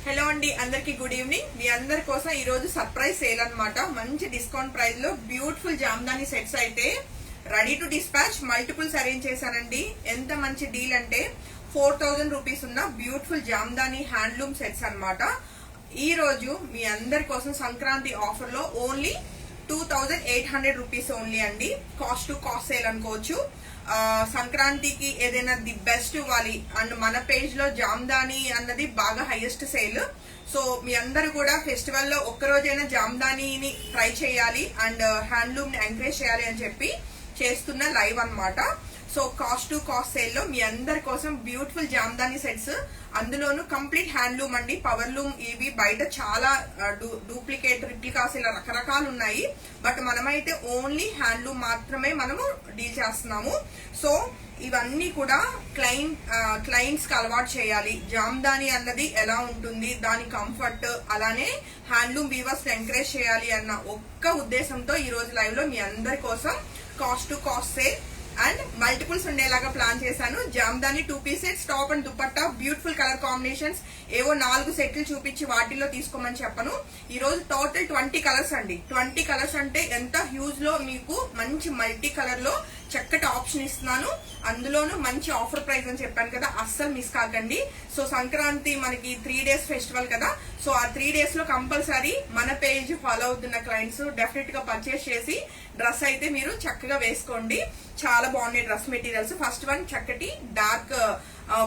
Hello అండి, అందరికి good evening. మీ అందరి కోసం ఈ రోజు సర్ప్రైజ్ సేల్ అన్నమాట. మంచి డిస్కౌంట్ ప్రైస్ లో బ్యూటిఫుల్ జామ్దాని సెట్స్ అయితే ready to dispatch multiples arrange చేశానండి. ఎంత మంచి డీల్ అంటే 4000 రూపీస్ ఉన్న బ్యూటిఫుల్ జామ్దాని హ్యాండ్లూమ్ సెట్స్ అన్నమాట. ఈ రోజు మీ అందరి కోసం సంక్రాంతి ఆఫర్ లో ఓన్లీ 2800 రూపీస్ ఓన్లీ అండి. కాస్ట్ టు కాస్ట్ సేల్ అనుకోవచ్చు. సంక్రాంతికి ఏదైనా ది బెస్ట్ ఇవ్వాలి అండ్ మన పేజ్ లో జామ్దాని అన్నది బాగా హైయెస్ట్ సేల్. సో మీ అందరు కూడా ఫెస్టివల్ లో ఒక్కరోజైనా జామ్దానీని ట్రై చేయాలి అండ్ హ్యాండ్లూమ్ ని ఎంకరేజ్ చేయాలి అని చెప్పి చేస్తున్న లైవ్ అన్నమాట. So cost to cost sale లో మీ అందరి కోసం బ్యూటిఫుల్ జామ్దాని సెట్స్, అందులోను కంప్లీట్ హ్యాండ్లూమ్ అండి. పవర్ లూమ్ ఇవి బయట చాలా డూప్లికేట్ రిప్లికాస్ ఇలా రకరకాలు ఉన్నాయి. బట్ మనమైతే ఓన్లీ హ్యాండ్లూమ్ మాత్రమే మనము డీల్ చేస్తున్నాము. సో ఇవన్నీ కూడా క్లయింట్స్ కి అలవాటు చేయాలి. జామ్దాని అన్నది ఎలా ఉంటుంది, దాని కంఫర్ట్, అలానే హ్యాండ్లూమ్ వీవర్స్ ఎంకరేజ్ చేయాలి అన్న ఒక్క ఉద్దేశంతో ఈ రోజు లైవ్ లో మీ అందరి కోసం cost to cost sale and multiples ఉండేలాగా ప్లాన్ చేశాను. Jamdani 2 piece sets, top and dupatta, beautiful colour combinations. ఏవో 4 సెట్లు చూపించి వాటిల్లో తీసుకోమని చెప్పను. ఈ రోజు టోటల్ 20 కలర్స్ అండి. 20 కలర్స్ అంటే ఎంత హ్యూజ్ లో మీకు మంచి మల్టీ కలర్ లో చక్కటి ఆప్షన్ ఇస్తున్నాను. అందులోనూ మంచి ఆఫర్ ప్రైస్ అని చెప్పాను కదా, అస్సలు మిస్ కాకండి. సో సంక్రాంతి మనకి 3 డేస్ ఫెస్టివల్ కదా. సో ఆ 3 డేస్ లో కంపల్సరీ మన పేజ్ ఫాలో అవుతున్న క్లయింట్స్ డెఫినెట్ గా పర్చేస్ చేసి డ్రెస్ అయితే మీరు చక్కగా వేసుకోండి. చాలా బాగున్నాయి డ్రెస్ మెటీరియల్స్. ఫస్ట్ వన్ చక్కటి డార్క్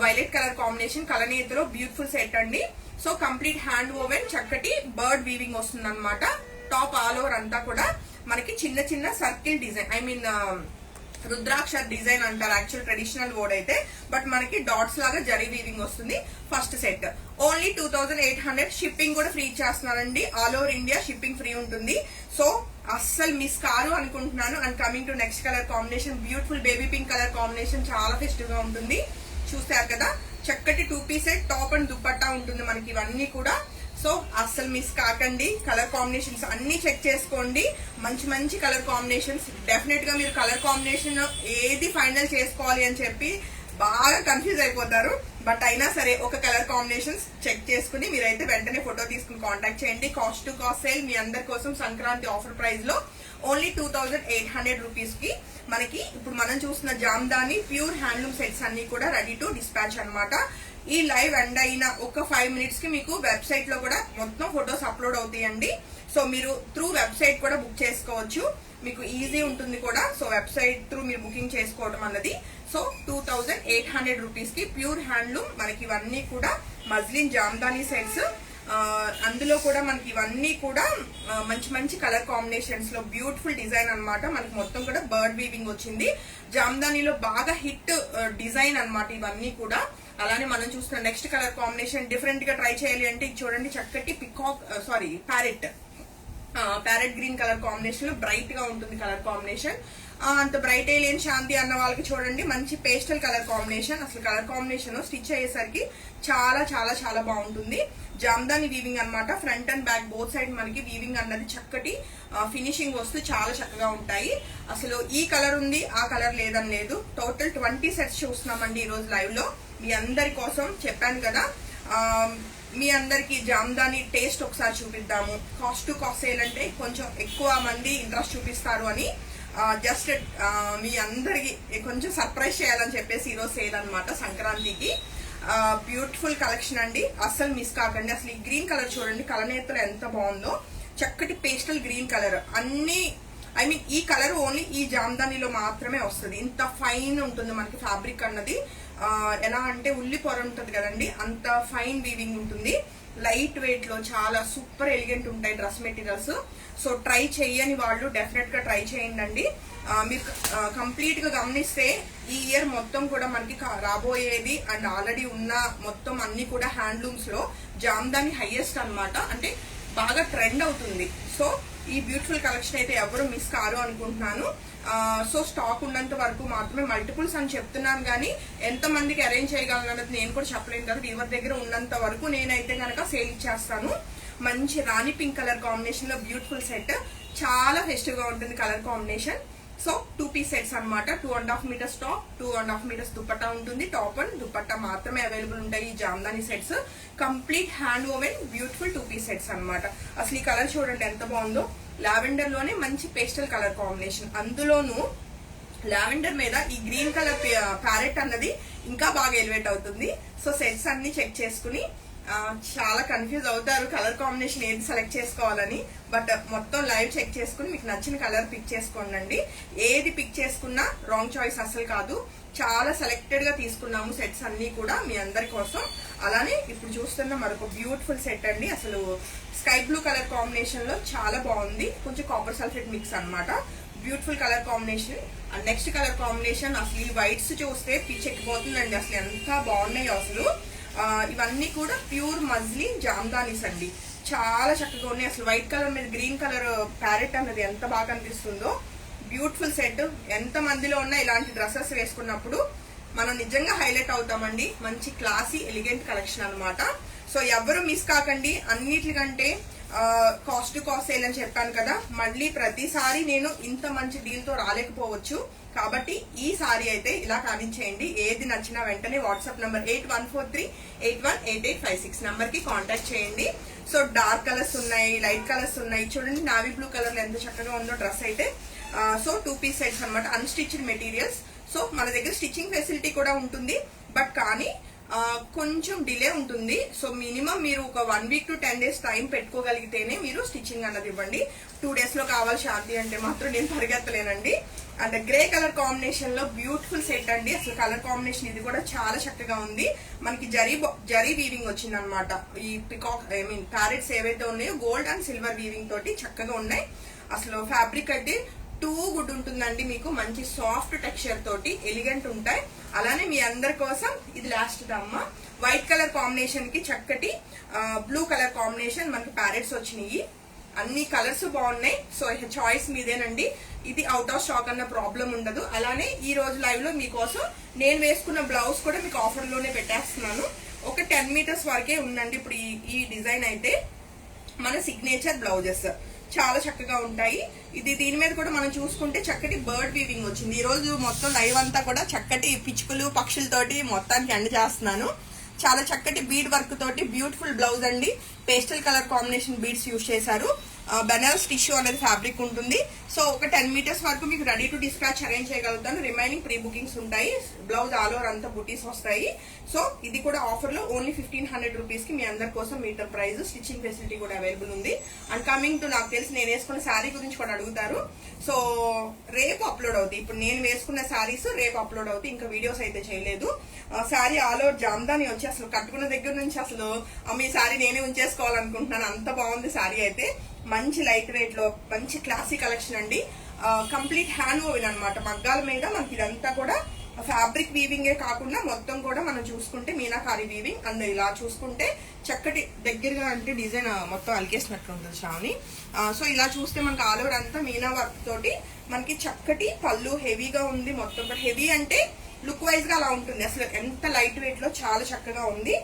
వైలెట్ కలర్ కాంబినేషన్ కలనేతలో బ్యూటిఫుల్ సెట్ అండి. సో కంప్లీట్ హ్యాండ్ ఓవెన్ చక్కటి బర్డ్ వీవింగ్ వస్తుంది అనమాట. టాప్ ఆల్ ఓవర్ అంతా కూడా మనకి చిన్న చిన్న circle design, I mean rudraksha design అంటారు యాక్చువల్ ట్రెడిషనల్ వర్డ్ అయితే, బట్ మనకి డాట్స్ లాగా జరీ వీవింగ్ వస్తుంది. First set only 2800. షిప్పింగ్ కూడా ఫ్రీ చేస్తున్నానండి. All over India shipping free ఉంటుంది. సో అస్సలు మిస్ కారు అనుకుంటున్నాను. And coming to next colour combination, beautiful baby pink colour combination, చాలా ఫెస్టివ్ గా ఉంటుంది. చూస్తారు కదా, చక్కటి 2 piece set, top and dupatta ఉంటుంది మనకి ఇవన్నీ కూడా. సో అస్సలు మిస్ కాకండి. కలర్ కాంబినేషన్స్ అన్ని చెక్ చేసుకోండి. మంచి మంచి కలర్ కాంబినేషన్స్. డెఫినెట్ గా మీరు కలర్ కాంబినేషన్ ఏది ఫైనల్ చేసుకోవాలి అని చెప్పి బాగా కన్ఫ్యూజ్ అయిపోతారు. బట్ అయినా సరే ఒక కలర్ కాంబినేషన్స్ చెక్ చేసుకుని మీరైతే వెంటనే ఫోటో తీసుకుని కాంటాక్ట్ చేయండి. కాస్ట్ టు కాస్ట్ సేల్ మీ అందరి కోసం సంక్రాంతి ఆఫర్ ప్రైస్ లో ఓన్లీ 2800 రూపీస్ కి మనకి ఇప్పుడు మనం చూస్తున్న జామ్దాని ప్యూర్ హ్యాండ్లూమ్ సెట్స్ అన్ని కూడా రెడీ టు డిస్పాచ్ అన్నమాట. ఈ లైవ్ ఎండ్ అయిన ఒక 5 మినిట్స్ కి మీకు వెబ్సైట్ లో కూడా మొత్తం ఫొటోస్ అప్లోడ్ అవుతాయండి. సో మీరు త్రూ వెబ్సైట్ కూడా బుక్ చేసుకోవచ్చు, మీకు ఈజీ ఉంటుంది కూడా. సో వెబ్సైట్ త్రూ మీరు బుకింగ్ చేసుకోవడం అన్నది. సో 2800 రూపీస్ కి ప్యూర్ హ్యాండ్లూమ్ మనకి ఇవన్నీ కూడా మజ్లిన్ జామ్దాని సెట్స్. అందులో కూడా మనకి ఇవన్నీ కూడా మంచి మంచి కలర్ కాంబినేషన్స్ లో బ్యూటిఫుల్ డిజైన్ అన్నమాట. మనకి మొత్తం కూడా బర్డ్ వీవింగ్ వచ్చింది. జామ్దానిలో బాగా హిట్ డిజైన్ అన్నమాట ఇవన్నీ కూడా. అలానే మనం చూస్తున్న నెక్స్ట్ కలర్ కాంబినేషన్ డిఫరెంట్ గా ట్రై చేయాలి అంటే చూడండి, చక్కటి ప్యారెట్ గ్రీన్ కలర్ కాంబినేషన్ లో బ్రైట్ గా ఉంటుంది కలర్ కాంబినేషన్. అంత బ్రైట్ ఏలియన్ శాంతి అన్న వాళ్ళకి చూడండి మంచి పేస్టల్ కలర్ కాంబినేషన్. అసలు కలర్ కాంబినేషన్ స్టిచ్ అయ్యేసరికి చాలా చాలా చాలా బాగుంటుంది. జామ్దాని వీవింగ్ అన్నమాట. Front and back both side మనకి వీవింగ్ అన్నది చక్కటి ఫినిషింగ్ వస్తూ చాలా చక్కగా ఉంటాయి. అసలు ఈ కలర్ ఉంది ఆ కలర్ లేదని లేదు. టోటల్ 20 సెట్స్ చూస్తున్నామండి ఈ రోజు లైవ్ లో. మీ అందరి కోసం చెప్పాను కదా, మీ అందరికి జామ్దాని టేస్ట్ ఒకసారి చూపిద్దాము. కాస్ట్ టు కాస్ట్ సేల్ అంటే కొంచెం ఎక్కువ మంది ఇంట్రెస్ట్ చూపిస్తారు అని జస్ట్ మీ అందరికి కొంచెం సర్ప్రైజ్ చేయాలని చెప్పేసి ఈరోజు సేల్ అనమాట సంక్రాంతికి. బ్యూటిఫుల్ కలెక్షన్ అండి, అస్సలు మిస్ కాకండి. అసలు ఈ గ్రీన్ కలర్ చూడండి, కలనేతలు ఎంత బాగుందో. చక్కటి పేస్టల్ గ్రీన్ కలర్ అన్ని, ఐ మీన్ ఈ కలర్ ఓన్లీ ఈ జామ్దానిలో మాత్రమే వస్తుంది. ఇంత ఫైన్ ఉంటుంది మనకి ఫ్యాబ్రిక్ అన్నది. ఎలా అంటే ఉల్లి పొర ఉంటుంది కదండి, అంత ఫైన్ వీవింగ్ ఉంటుంది. లైట్ వెయిట్ లో చాలా సూపర్ ఎలిగెంట్ ఉంటాయి డ్రెస్ మెటీరియల్స్. సో ట్రై చేయని వాళ్ళు డెఫినెట్ గా ట్రై చేయండి. మీరు కంప్లీట్ గా గమనిస్తే ఈ ఇయర్ మొత్తం కూడా మనకి రాబోయేది అండ్ ఆల్రెడీ ఉన్న మొత్తం అన్ని కూడా హ్యాండ్లూమ్స్ లో జామ్దాని హైయెస్ట్ అన్నమాట. అంటే బాగా ట్రెండ్ అవుతుంది. సో ఈ బ్యూటిఫుల్ కలెక్షన్ అయితే ఎవరు మిస్ కారు అనుకుంటున్నాను. సో స్టాక్ ఉన్నంత వరకు మాత్రమే మల్టిపుల్స్ అని చెప్తున్నాను, కానీ ఎంత మందికి అరేంజ్ చేయగలను అన్నది నేను కూడా చెప్పలేను కదా. వీవర్ దగ్గర ఉన్నంత వరకు నేనైతే కనుక సేల్ ఇచ్చేస్తాను. మంచి రాణి పింక్ కలర్ కాంబినేషన్ లో బ్యూటిఫుల్ సెట్, చాలా ఫెస్టివ్ గా ఉంటుంది colour combination. So 2 piece sets అనమాట. 2.5 మీటర్స్ టాప్, 2.5 మీటర్స్ దుపట్టా ఉంటుంది. టాప్ అండ్ దుపట్టా మాత్రమే అవైలబుల్ ఉంటాయి ఈ Jamdani sets. Complete hand woven beautiful 2 piece sets అనమాట. అసలు ఈ కలర్ చూడండి ఎంత బాగుందో. లావెండర్ లోనే మంచి పేస్టల్ కలర్ కాంబినేషన్, అందులోనూ లావెండర్ మీద ఈ గ్రీన్ కలర్ ప్యారెట్ అన్నది ఇంకా బాగా ఎలివేట్ అవుతుంది. సో సెట్స్ అన్ని చెక్ చేసుకుని చాలా కన్ఫ్యూజ్ అవుతారు కలర్ కాంబినేషన్ ఏది సెలెక్ట్ చేసుకోవాలని. బట్ మొత్తం లైవ్ చెక్ చేసుకుని మీకు నచ్చిన కలర్ పిక్ చేసుకోండి. ఏది పిక్ చేసుకున్నా రాంగ్ చాయిస్ అసలు కాదు. చాలా సెలెక్టెడ్ గా తీసుకున్నాము సెట్స్ అన్ని కూడా మీ అందరి కోసం. అలానే ఇప్పుడు చూస్తున్న మరొక బ్యూటిఫుల్ సెట్ అండి. అసలు స్కై బ్లూ కలర్ కాంబినేషన్ లో చాలా బాగుంది. కొంచెం కాపర్ సల్ఫేట్ మిక్స్ అన్నమాట. Beautiful colour combination. And next colour combination అసలు ఈ వైట్స్ చూస్తే పిచ్చెక్కిపోతుందండి. అసలు ఎంత బాగున్నాయి అసలు. ఇవన్నీ కూడా ప్యూర్ మజ్లీ జామ్దానీస్ అండి. చాలా చక్కగా ఉన్నాయి. అసలు వైట్ కలర్ మీద గ్రీన్ కలర్ ప్యారెట్ అన్నది ఎంత బాగా అనిపిస్తుందో. Beautiful set. ఎంత మందిలో ఉన్నా ఇలాంటి డ్రెస్సెస్ వేసుకున్నప్పుడు మనం నిజంగా హైలైట్ అవుతామండి. మంచి క్లాసీ ఎలిగెంట్ కలెక్షన్ అనమాట. సో ఎవరు మిస్ కాకండి. అన్నిటికంటే కాస్ట్ టు కాస్ట్ సేల్ అని చెప్పాను కదా, మళ్ళీ ప్రతిసారి నేను ఇంత మంచి డీల్ తో రాలేకపోవచ్చు. కాబట్టి ఈ సారీ అయితే ఇలా కానించేయండి. ఏది నచ్చినా వెంటనే వాట్సాప్ నంబర్ 8143818856 నంబర్ కి కాంటాక్ట్ చేయండి. సో డార్క్ కలర్స్ ఉన్నాయి, లైట్ కలర్స్ ఉన్నాయి. చూడండి నావీ బ్లూ కలర్ ఎంత చక్కగా ఉందో డ్రెస్ అయితే. సో 2 పీస్ సెట్స్ అనమాట. Unstitched materials. సో మన దగ్గర స్టిచ్చింగ్ ఫెసిలిటీ కూడా ఉంటుంది. బట్ కానీ కొంచెం డిలే ఉంటుంది. సో మినిమం మీరు ఒక 1 వీక్ టు 10 డేస్ టైం పెట్టుకోగలిగితేనే మీరు స్టిచ్చింగ్ అన్నది ఇవ్వండి. 2 డేస్ లో కావాలి శాంతి అంటే మాత్రం నేను పరిగెత్తలేనండి. అండ్ గ్రే కలర్ కాంబినేషన్ లో బ్యూటిఫుల్ సెట్ అండి. అసలు కలర్ కాంబినేషన్ ఇది కూడా చాలా చక్కగా ఉంది. మనకి జరీ వీవింగ్ వచ్చింది అనమాట. ఈ పికాక్ ప్యారెట్స్ ఏవైతే ఉన్నాయో గోల్డ్ అండ్ సిల్వర్ వీవింగ్ తోటి చక్కగా ఉన్నాయి. అసలు ఫ్యాబ్రిక్ అయితే టూ గుడ్ ఉంటుందండి. మీకు మంచి సాఫ్ట్ టెక్స్చర్ తోటి ఎలిగెంట్ ఉంటాయి. అలానే మీ అందరి కోసం ఇది లాస్ట్ దమ్మ వైట్ కలర్ కాంబినేషన్ కి చక్కటి బ్లూ కలర్ కాంబినేషన్ మనకి ప్యారెట్స్ వచ్చినాయి. అన్ని కలర్స్ బాగున్నాయి. సో చాయిస్ మీదేనండి. ఇది అవుట్ ఆఫ్ స్టాక్ అన్న ప్రాబ్లం ఉండదు. అలానే ఈ రోజు లైవ్ లో మీకోసం నేను వేసుకున్న బ్లౌజ్ కూడా మీకు ఆఫర్ లోనే పెట్టేస్తున్నాను. ఒక 10 మీటర్స్ వరకే ఉందండి ఇప్పుడు ఈ డిజైన్ అయితే. మన సిగ్నేచర్ బ్లౌజెస్ చాలా చక్కగా ఉంటాయి. దీని మీద కూడా మనం చూసుకుంటే చక్కటి బర్డ్ వీవింగ్ వచ్చింది. ఈ రోజు మొత్తం లైవ్ అంతా కూడా చక్కటి పిచ్చుకలు పక్షులతోటి మొత్తానికి ఎండ్ చేస్తున్నాను. చాలా చక్కటి బీడ్ వర్క్ తోటి బ్యూటిఫుల్ బ్లౌజ్ అండి. Pastel colour combination beads use చేశారు. బెనారస్ టిష్యూ అనేది ఫ్యాబ్రిక్ ఉంటుంది. సో ఒక 10 మీటర్స్ వరకు మీకు రెడీ టు డిస్పాచ్ అరేంజ్ చేయగలుగుతాను. రిమైనింగ్ ప్రీ బుకింగ్స్ ఉంటాయి. బ్లౌజ్ ఆల్ ఓవర్ అంతా బుటీస్ వస్తాయి. సో ఇది కూడా ఆఫర్ లో ఓన్లీ 1500 రూపీస్ కి మీ అందరి కోసం మీటర్ ప్రైస్. స్టిచ్చింగ్ ఫెసిలిటీ కూడా అవైలబుల్ ఉంది. అండ్ కమింగ్ టు నాకు తెలిసి నేను వేసుకున్న శారీ గురించి కూడా అడుగుతారు. సో రేపు అప్లోడ్ అవుతాయి. ఇప్పుడు నేను వేసుకున్న శారీస్ రేపు అప్లోడ్ అవుతాయి. ఇంకా వీడియోస్ అయితే చేయలేదు. శారీ ఆల్ ఓవర్ జామ్దాని వచ్చి అసలు కట్టుకున్న దగ్గర నుంచి అసలు మీ శారీ నేనే ఉంచేసుకోవాలనుకుంటున్నాను. అంత బాగుంది శారీ అయితే. మంచి లైట్ వెయిట్ లో మంచి క్లాసీ కలెక్షన్ అండి. కంప్లీట్ హ్యాండ్ ఓవెన్ అనమాట. మగ్గాల మీద మనకి ఇదంతా కూడా ఫ్యాబ్రిక్ వీవింగే కాకుండా మొత్తం కూడా మనం చూసుకుంటే మీనాకారి వీవింగ్. అండ్ ఇలా చూసుకుంటే చక్కటి దగ్గరగా అంటే డిజైన్ మొత్తం అలికేసినట్లు ఉంటుంది శ్రావణి. సో ఇలా చూస్తే మనకి ఆల్ ఓవర్ అంతా మీనా వర్క్ తోటి మనకి చక్కటి పళ్ళు హెవీగా ఉంది. మొత్తం హెవీ అంటే లుక్ వైజ్ గా అలా ఉంటుంది. అసలు ఎంత లైట్ వెయిట్ లో చాలా చక్కగా ఉంది.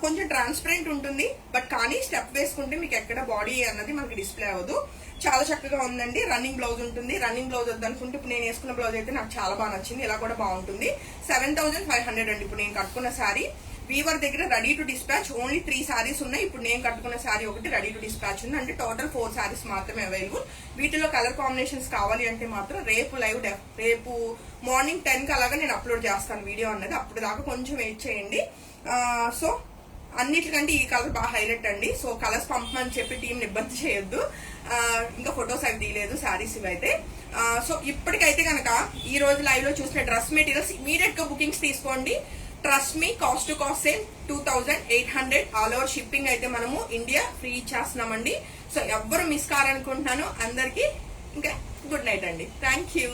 కొంచెం ట్రాన్స్పరెంట్ ఉంటుంది. బట్ కానీ స్టెప్ వేసుకుంటే మీకు ఎక్కడ బాడీ అన్నది మనకి డిస్ప్లే అవ్వదు. చాలా చక్కగా ఉందండి. రన్నింగ్ బ్లౌజ్ ఉంటుంది. రన్నింగ్ బ్లౌజ్ వద్దనుకుంటే ఇప్పుడు నేను వేసుకున్న బ్లౌజ్ అయితే నాకు చాలా బాగా నచ్చింది. ఇలా కూడా బాగుంటుంది. 7500 అండి ఇప్పుడు నేను కట్టుకున్న శారీ. వీవర్ దగ్గర ready to dispatch only 3 saris ఉన్నాయి. ఇప్పుడు నేను కట్టుకున్న శారీ ఒకటి రెడీ టు డిస్పాచ్ ఉంది. అంటే టోటల్ 4 శారీస్ మాత్రమే అవైలబుల్. వీటిలో కలర్ కాంబినేషన్స్ కావాలి అంటే మాత్రం రేపు లైవ్ రేపు మార్నింగ్ 10 కి అలాగా నేను అప్లోడ్ చేస్తాను వీడియో అన్నది. అప్పుడు దాకా కొంచెం వెయిట్ చేయండి. సో అన్నిటికంటే ఈ కలర్ బాగా హైలైట్ అండి. సో కలర్స్ పంపమని చెప్పి టీం ఇబ్బంది చేయొద్దు. ఇంకా ఫొటోస్ అవి తీయలేదు శారీస్ ఇవైతే. సో ఇప్పటికైతే కనుక ఈ రోజు లైవ్ లో చూసిన డ్రెస్ మెటీరియల్స్ ఇమీడియట్ గా బుకింగ్స్ తీసుకోండి. Trust me cost to cost same 2800 all over shipping అయితే మనము ఇండియా ఫ్రీ ఇచ్చేస్తున్నామండి. సో ఎవ్వరు మిస్ కావాలనుకుంటున్నాను. అందరికి ఇంకా గుడ్ నైట్ అండి. Thank you.